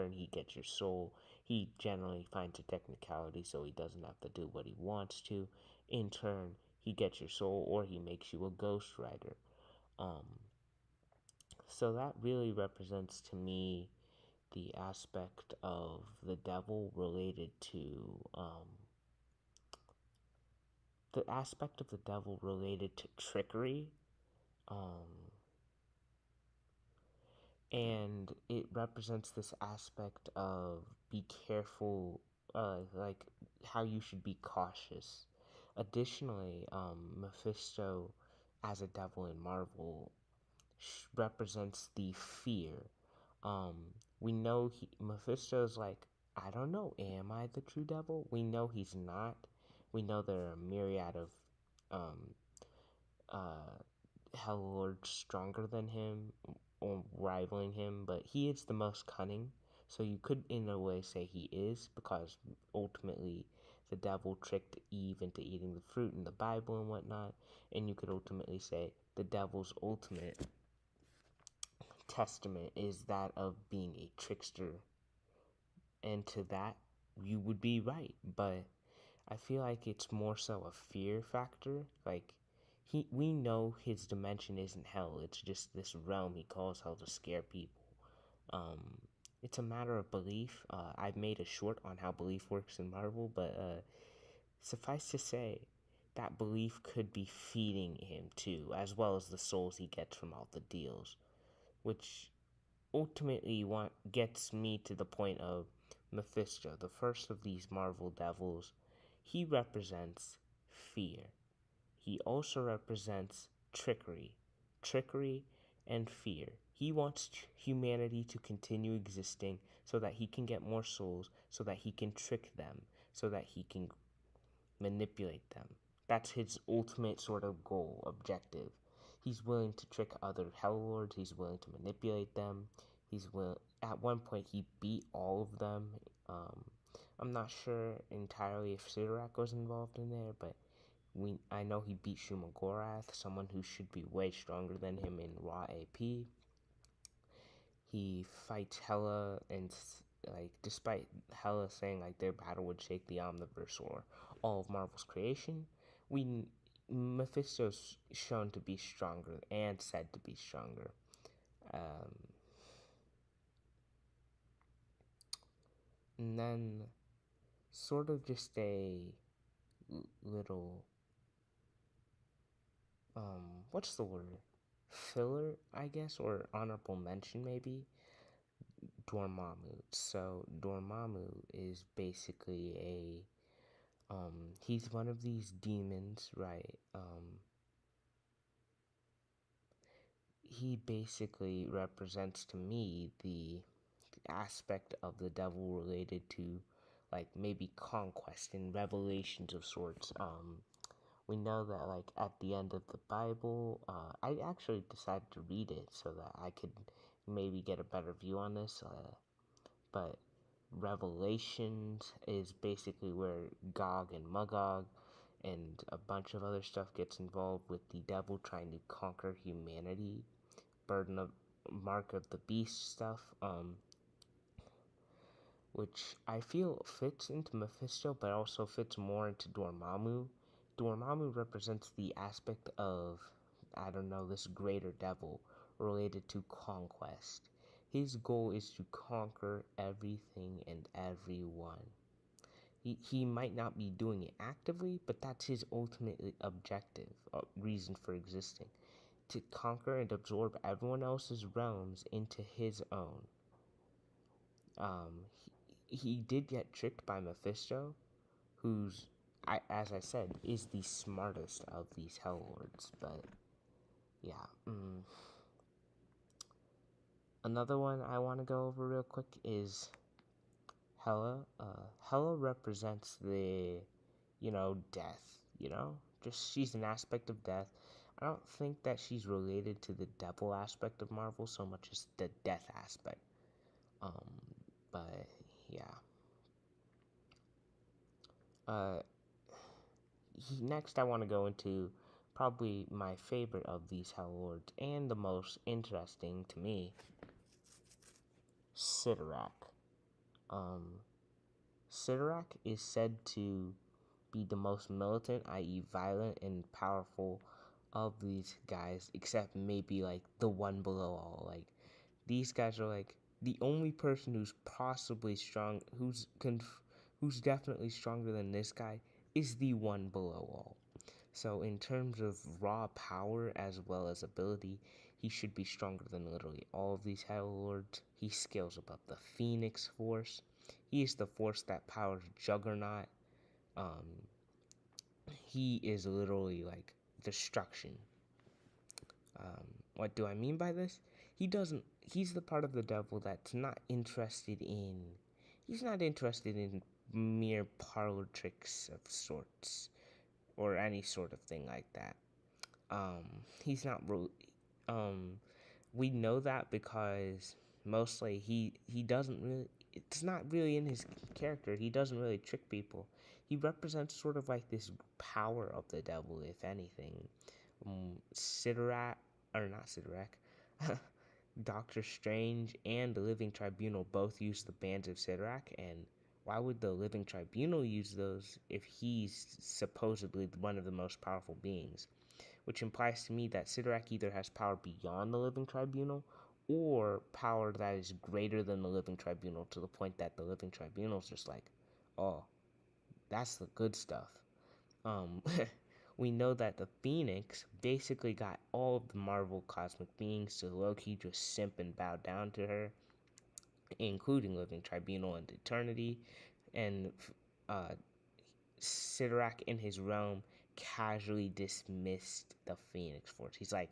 turn, he gets your soul. He generally finds a technicality so he doesn't have to do what he wants to. In turn, he gets your soul, or he makes you a ghost rider. So that really represents to me the aspect of the devil related to trickery, and it represents this aspect of be careful, like how you should be cautious. Additionally, Mephisto as a devil in Marvel represents the fear. Um, we know Mephisto's like, I don't know, am I the true devil? We know he's not. We know there are a myriad of um, Hell Lords stronger than him or rivaling him, but he is the most cunning. So you could, in a way, say he is, because ultimately the devil tricked Eve into eating the fruit in the Bible and whatnot. And you could ultimately say the devil's ultimate testament is that of being a trickster, and to that you would be right. But I feel like it's more so a fear factor. Like, we know his dimension isn't hell, it's just this realm he calls hell to scare people. um it's a matter of belief. I've made a short on how belief works in Marvel, but suffice to say, that belief could be feeding him too, as well as the souls he gets from all the deals, which ultimately gets me to the point of Mephisto, the first of these Marvel devils. He represents fear. He also represents trickery and fear. He wants humanity to continue existing so that he can get more souls, so that he can trick them, so that he can manipulate them. That's his ultimate sort of goal, objective. He's willing to trick other Hell Lords. He's willing to manipulate them. At one point, he beat all of them. I'm not sure entirely if Cytorrak was involved in there, but I know he beat Shumagorath, someone who should be way stronger than him in raw AP. He fights Hela, and like, despite Hela saying like their battle would shake the Omniverse or all of Marvel's creation, Mephisto's shown to be stronger and said to be stronger. And then, sort of just a little, what's the word? Filler, I guess, or honorable mention maybe. Dormammu. So Dormammu is basically he's one of these demons, right? He basically represents to me the aspect of the devil related to, like, maybe conquest and revelations of sorts. We know that, like, at the end of the Bible, I actually decided to read it so that I could maybe get a better view on this. But Revelations is basically where Gog and Magog and a bunch of other stuff gets involved with the devil trying to conquer humanity. Burden of Mark of the Beast stuff, which I feel fits into Mephisto, but also fits more into Dormammu. Dormammu represents the aspect of, I don't know, this greater devil related to conquest. His goal is to conquer everything and everyone. He might not be doing it actively, but that's his ultimate objective, reason for existing. To conquer and absorb everyone else's realms into his own. He did get tricked by Mephisto, who's, as I said, is the smartest of these Hell Lords. But yeah, another one I want to go over real quick is Hela. Hela represents the, death. Just she's an aspect of death. I don't think that she's related to the devil aspect of Marvel so much as the death aspect. But yeah. Next, I want to go into probably my favorite of these Hell Lords and the most interesting to me, Cytorrak. Cytorrak is said to be the most militant, i.e. violent and powerful of these guys, except maybe like the one below all. Like these guys are like the only person who's possibly strong, who's definitely stronger than this guy is the one below all. So in terms of raw power as well as ability, he should be stronger than literally all of these Hell Lords. He scales above the Phoenix Force. He is the force that powers Juggernaut. Um, he is literally like destruction. What do I mean by this? He's the part of the devil that's not interested in, he's not interested in mere parlor tricks of sorts or any sort of thing like that. He's not, we know that because mostly he doesn't really, it's not really in his character. He doesn't really trick people. He represents sort of like this power of the devil, if anything. Cytorrak, or not Cytorrak, Doctor Strange and the Living Tribunal both use the bands of Cytorrak, and why would the Living Tribunal use those if he's supposedly one of the most powerful beings? Which implies to me that Cytorrak either has power beyond the Living Tribunal or power that is greater than the Living Tribunal to the point that the Living Tribunal is just like, oh, that's the good stuff. We know that the Phoenix basically got all of the Marvel cosmic beings to Loki just simp and bow down to her, including Living Tribunal and Eternity, and Cytorrak in his realm casually dismissed the Phoenix Force. He's like,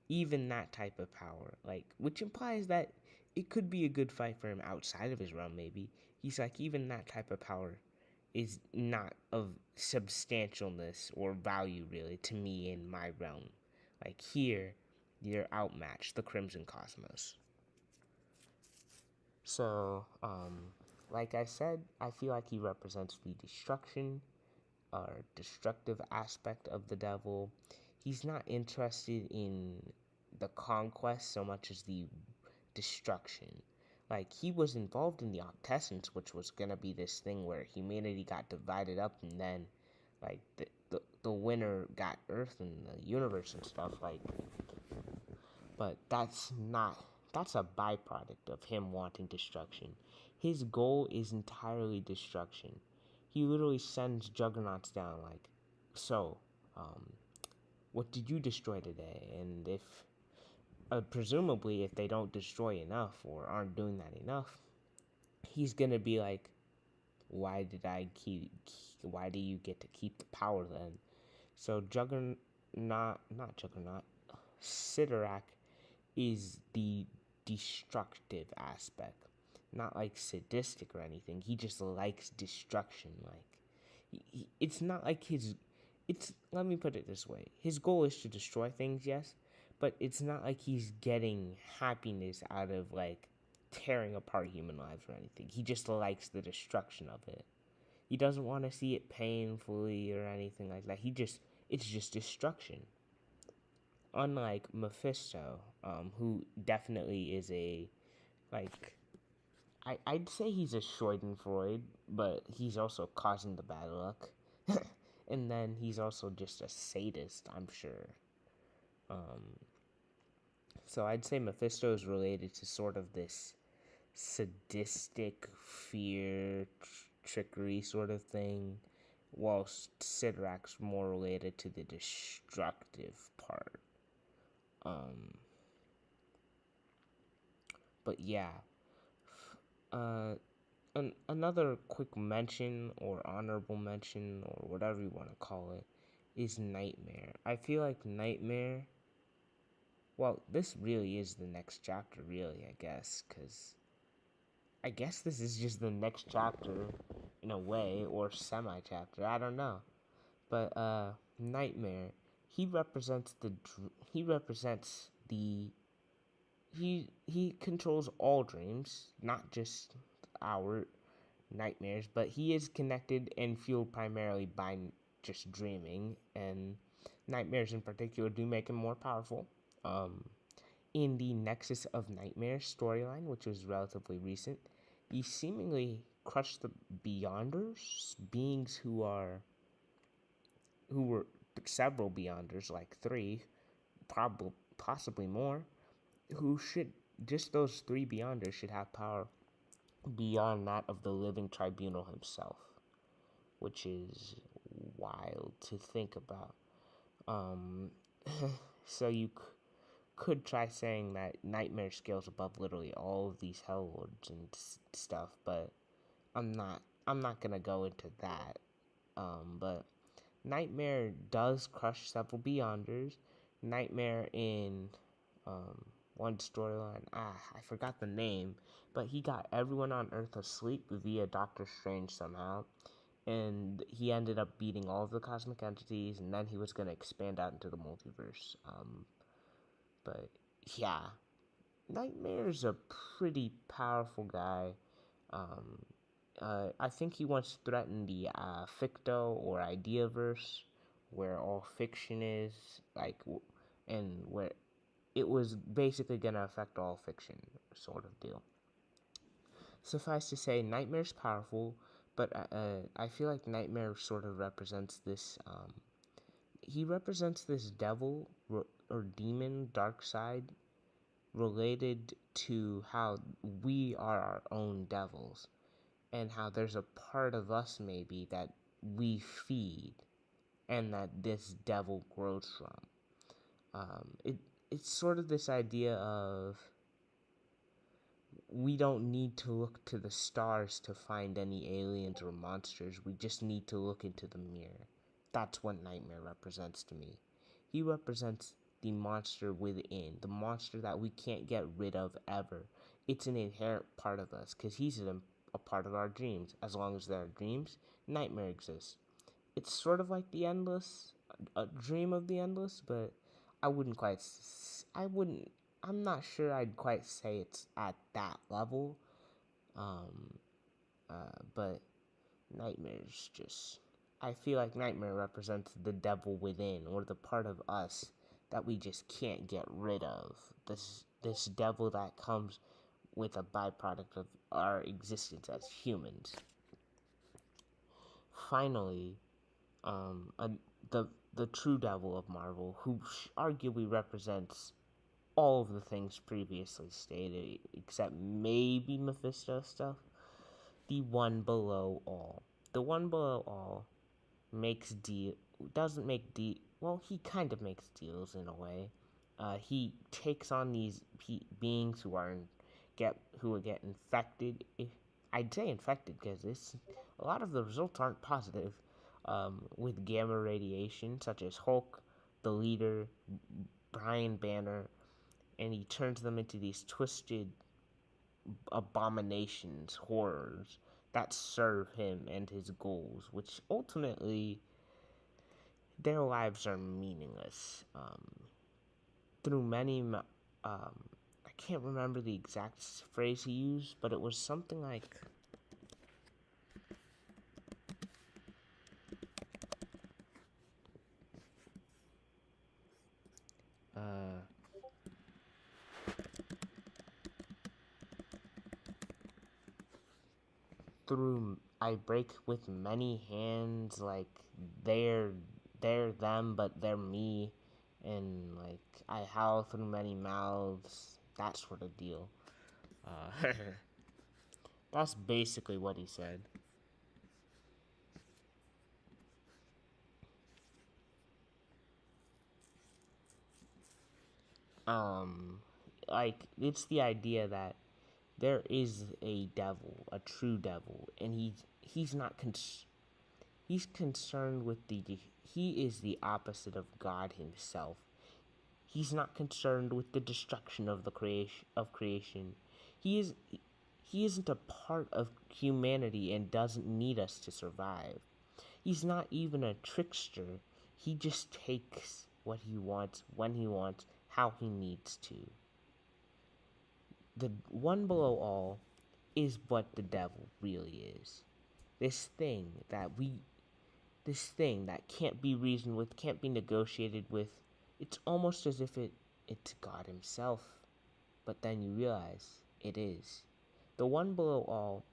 even that type of power, like, which implies that it could be a good fight for him outside of his realm, maybe. He's like, even that type of power is not of substantialness or value, really, to me in my realm. Like, here, you're outmatched, the Crimson Cosmos. So, like I said, I feel like he represents the destruction or destructive aspect of the devil. He's not interested in the conquest so much as the destruction. Like, he was involved in the Octessence, which was gonna be this thing where humanity got divided up, and then, like, the winner got Earth and the universe and stuff, like, but that's a byproduct of him wanting destruction. His goal is entirely destruction. He literally sends juggernauts down, like, so, what did you destroy today? And if presumably if they don't destroy enough or aren't doing that enough, he's gonna be like, why do you get to keep the power then? So Cytorrak is the destructive aspect, not like sadistic or anything. He just likes destruction. Like, it's not like let me put it this way, his goal is to destroy things, yes, but it's not like he's getting happiness out of, like, tearing apart human lives or anything. He just likes the destruction of it. He doesn't want to see it painfully or anything like that. It's just destruction. Unlike Mephisto, who definitely is I'd say he's a Schadenfreude, but he's also causing the bad luck. And then he's also just a sadist, I'm sure. So I'd say Mephisto is related to sort of this sadistic fear, trickery sort of thing, whilst Cytorrak's more related to the destructive part. But yeah, another quick mention or honorable mention or whatever you want to call it is Nightmare. I feel like Nightmare, well, this really is the next chapter, really, I guess, because I guess this is just the next chapter in a way, or semi-chapter, I don't know. But Nightmare, he represents he controls all dreams, not just our nightmares, but he is connected and fueled primarily by just dreaming, and nightmares in particular do make him more powerful. In the Nexus of Nightmares storyline, which was relatively recent, he seemingly crushed the Beyonders, beings who were several Beyonders, like 3, probably possibly more, who should just those 3 Beyonders should have power beyond that of the living tribunal himself, which is wild to think about. So you could try saying that Nightmare scales above literally all of these Hell Lords and stuff, but I'm not gonna go into that. But Nightmare does crush several Beyonders. Nightmare in one storyline, I forgot the name, but he got everyone on Earth asleep via Doctor Strange somehow, and he ended up beating all of the cosmic entities, and then he was going to expand out into the multiverse. But yeah, Nightmare's a pretty powerful guy. I think he once threatened the Ficto or Ideaverse, where all fiction is, and where it was basically going to affect all fiction, sort of deal. Suffice to say, Nightmare's powerful, but I feel like Nightmare sort of represents this, he represents this devil or demon, dark side, related to how we are our own devils, and how there's a part of us maybe that we feed, and that this devil grows from. It's sort of this idea of we don't need to look to the stars to find any aliens or monsters. We just need to look into the mirror. That's what Nightmare represents to me. He represents the monster within, the monster that we can't get rid of ever. It's an inherent part of us, because he's a part of our dreams. As long as there are dreams, Nightmare exists. It's sort of like the Endless, a dream of the Endless, but I'm not sure I'd quite say it's at that level. But Nightmare's just, I feel like Nightmare represents the devil within, or the part of us that we just can't get rid of. This devil that comes with a byproduct of our existence as humans. Finally, the true devil of Marvel, who arguably represents all of the things previously stated, except maybe Mephisto stuff, the One Below All. The One Below All doesn't make well, he kind of makes deals in a way. He takes on these beings who get infected. I'd say infected because a lot of the results aren't positive. With gamma radiation, such as Hulk, the Leader, Brian Banner, and he turns them into these twisted abominations, horrors that serve him and his goals, which ultimately their lives are meaningless. Through many, I can't remember the exact phrase he used, but it was something like, through I break with many hands, like they're them, but they're me, and like I howl through many mouths, that sort of deal. That's basically what he said. Like it's the idea that there is a devil, a true devil, and he's not he's concerned with he is the opposite of God himself. He's not concerned with the destruction of the creation. He isn't a part of humanity and doesn't need us to survive. He's not even a trickster. He just takes what he wants, when he wants, how he needs to. The One Below All is what the devil really is. This thing that can't be reasoned with, can't be negotiated with. It's almost as if it's God himself. But then you realize it is. the one below all,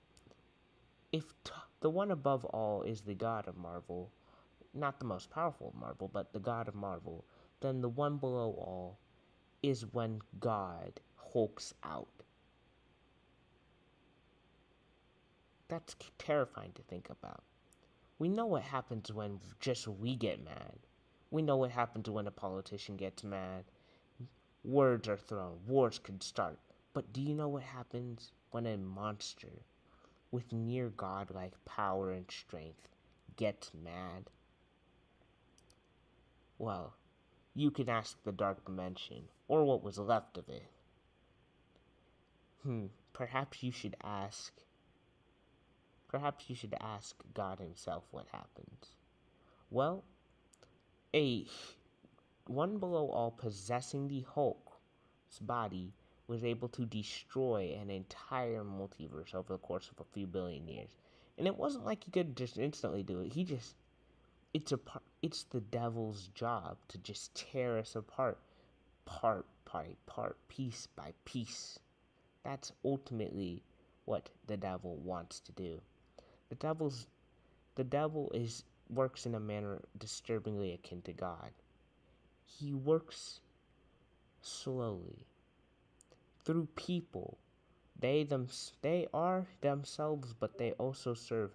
the one above all is the god of Marvel, not the most powerful of Marvel, but the god of Marvel, then the one below all is when God hulks out. That's terrifying to think about. We know what happens when just we get mad. We know what happens when a politician gets mad. Words are thrown. Wars could start. But do you know what happens when a monster with near godlike power and strength gets mad? Well, you can ask the Dark Dimension, or what was left of it. Perhaps you should ask God himself what happens. Well, a one below all possessing the Hulk's body was able to destroy an entire multiverse over the course of a few billion years. And it wasn't like he could just instantly do it. It's the devil's job to just tear us apart, part by part, piece by piece. That's ultimately what the devil wants to do. The devil works in a manner disturbingly akin to God. He works slowly through people. They are themselves, but they also serve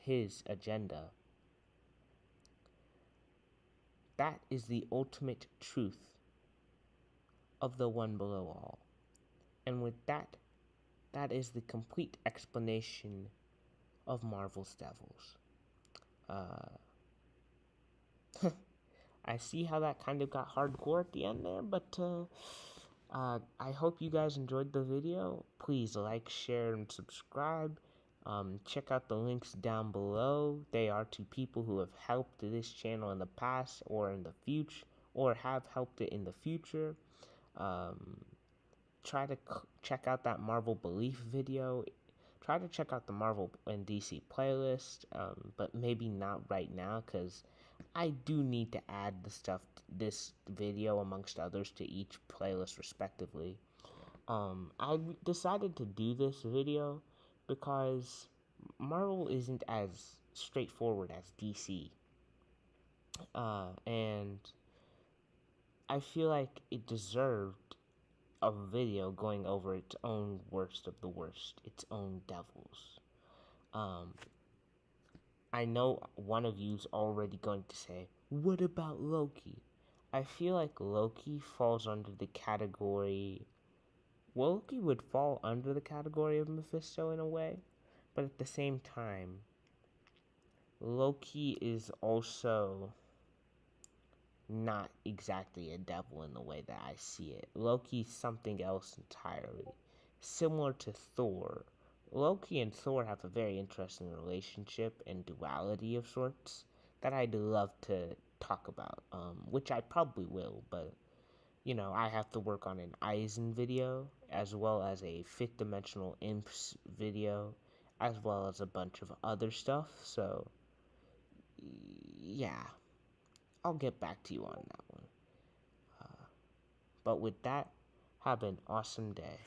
his agenda. That is the ultimate truth of the one below all. And with that is the complete explanation of Marvel's devils. I see how that kind of got hardcore at the end there, but I hope you guys enjoyed the video. Please like, share, and subscribe. Check out the links down below. They are to people who have helped this channel in the past or in the future, or have helped it in the future. Try to check out that Marvel Belief video. Try to check out the Marvel and DC playlist, but maybe not right now, because I do need to add this video amongst others to each playlist respectively. I decided to do this video because Marvel isn't as straightforward as DC. And I feel like it deserved a video going over its own worst of the worst, its own devils. I know one of you's already going to say, what about Loki? I feel like Loki falls under the category... Loki would fall under the category of Mephisto in a way, but at the same time, Loki is also not exactly a devil in the way that I see it. Loki's something else entirely. Similar to Thor, Loki and Thor have a very interesting relationship and duality of sorts that I'd love to talk about, which I probably will, but, you know, I have to work on an Aizen video, as well as a fifth dimensional imps video, as well as a bunch of other stuff, so, yeah, I'll get back to you on that one. But with that, have an awesome day.